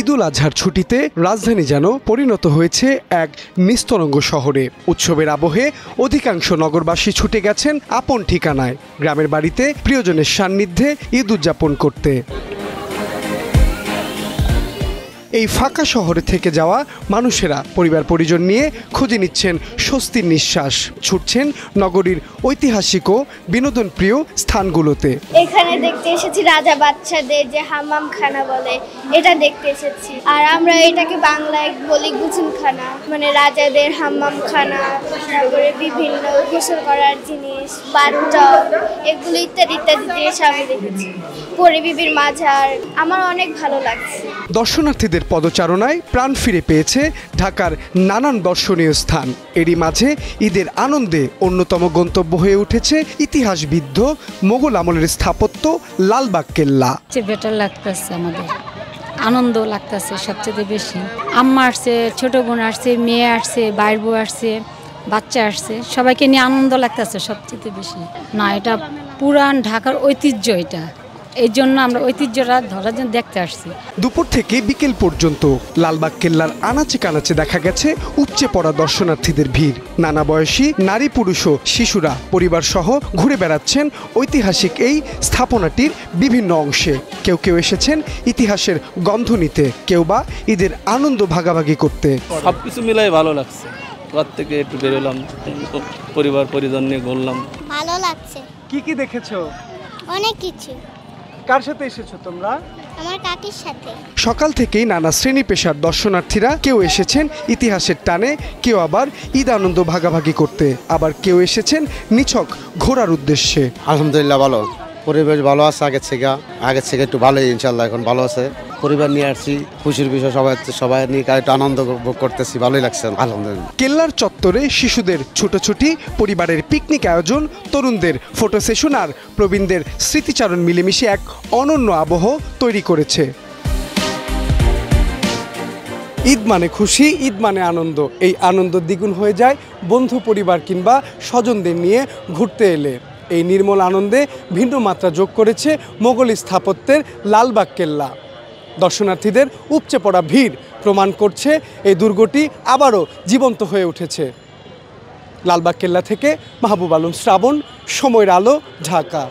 ঈদুল আজহার ছুটিতে রাজধানী যেন পরিণত হয়েছে এক নিস্তরঙ্গ শহরে। উৎসবের আবহে অধিকাংশ নগরবাসী ছুটে গেছেন আপন ঠিকানায়, গ্রামের বাড়িতে প্রিয়জনের সান্নিধ্যে ঈদ উদযাপন করতে। এই ফাঁকা শহরে থেকে যাওয়া মানুষেরা পরিবার পরিজন নিয়ে খুঁজে নিচ্ছেন স্বস্তির নিঃশ্বাস, ছুটছেন নগরীর ঐতিহাসিক ও বিনোদন প্রিয় স্থানগুলোতে। এখানে দেখতে এসেছি রাজা বাদশাদের যে হাম্মামখানা বলে, এটা দেখতে এসেছি। আর আমরা এটাকে বাংলায় বলি গুসলখানা, মানে রাজাদের হাম্মামখানা, তারপরে বিভিন্ন গোসল করার জিনিস, বাথটব, এগুলো ইত্যাদি ইত্যাদি জিনিস আমি দেখেছি। পরিবিবির মাজার আমার অনেক ভালো লাগছে। দর্শনার্থীদের পদচারণায় প্রাণ ফিরে পেয়েছে ঢাকার নানান দর্শনীয় স্থান। এরই মাঝে ঈদের আনন্দে অন্যতম গন্তব্য হয়ে উঠেছে ইতিহাসবিদ্ধ মোগল আমলের স্থাপত্য লালবাগ কেল্লা। বেটার লাগতেছে, আমাদের আনন্দ লাগতেছে সবচেয়ে বেশি। আম্মা আসছে, ছোট বোন আসছে, মেয়ে আসছে, বাইর বউ আসছে, বাচ্চা আসছে, সবাইকে নিয়ে আনন্দ লাগতেছে সবচেয়ে বেশি। না, এটা পুরান ঢাকার ঐতিহ্য, এটা এই জন্য আমরা ঐতিহ্যটা ধরার জন্য দেখতে আসছি। দুপুর থেকে বিকেল পর্যন্ত লালবাগ কেল্লার আনাচে কানাচে দেখা গেছে উপচে পড়া দর্শনার্থীদের ভিড়। নানা বয়সী নারী, পুরুষ ও শিশুরা পরিবার সহ ঘুরে বেড়াচ্ছেন ঐতিহাসিক এই স্থাপনাটির বিভিন্ন অংশে। কেউ কেউ এসেছেন ইতিহাসের গন্ধ নিতে, কেউ বা ঈদের আনন্দ ভাগাভাগি করতে। সবকিছু মিলাই ভালো লাগছে। ঘর থেকে একটু বেরোলাম, পরিবার পরিজন নিয়ে ঘুরলাম, ভালো লাগছে। কি কি দেখেছো? অনেক কিছু। কার সাথে এসেছো তোমরা? আমার কাকির সাথে। সকাল থেকেই নানা শ্রেণী পেশার দর্শনার্থীরা কেউ এসেছেন ইতিহাসের টানে, কেউ আবার ঈদ আনন্দ ভাগাভাগি করতে, আবার কেউ এসেছেন নিছক ঘোরার উদ্দেশ্যে। আলহামদুলিল্লাহ ভালো, পরিবেশ ভালো আছে। আগের থেকে একটু ভালোই, ইনশাল্লাহ এখন ভালো আছে। পরিবার নিয়ে আসছি, খুশির বিষয়, সবাই নিয়ে একটু আনন্দ ভোগ করতেছি, ভালোই লাগছে আলহামদুলিল্লাহ। কেল্লার চত্বরে শিশুদের ছুটোছুটি, পরিবারের পিকনিক আয়োজন, তরুণদের ফটো সেশন আর প্রবীণদের স্মৃতিচারণ মিলেমিশে এক অনন্য আবহ তৈরি করেছে। ঈদ মানে খুশি, ঈদ মানে আনন্দ। এই আনন্দ দ্বিগুণ হয়ে যায় বন্ধু, পরিবার কিংবা স্বজনদের নিয়ে ঘুরতে এলে। এই নির্মল আনন্দে ভিন্ন মাত্রা যোগ করেছে মোগল স্থাপত্যের লালবাগ কেল্লা। দর্শনার্থীদের উপচে পড়া ভিড় প্রমাণ করছে এই দুর্গটি আবারও জীবন্ত হয়ে উঠেছে। লালবাগ কেল্লা থেকে মাহবুব আলম শ্রাবণ, সময়ের আলো, ঢাকা।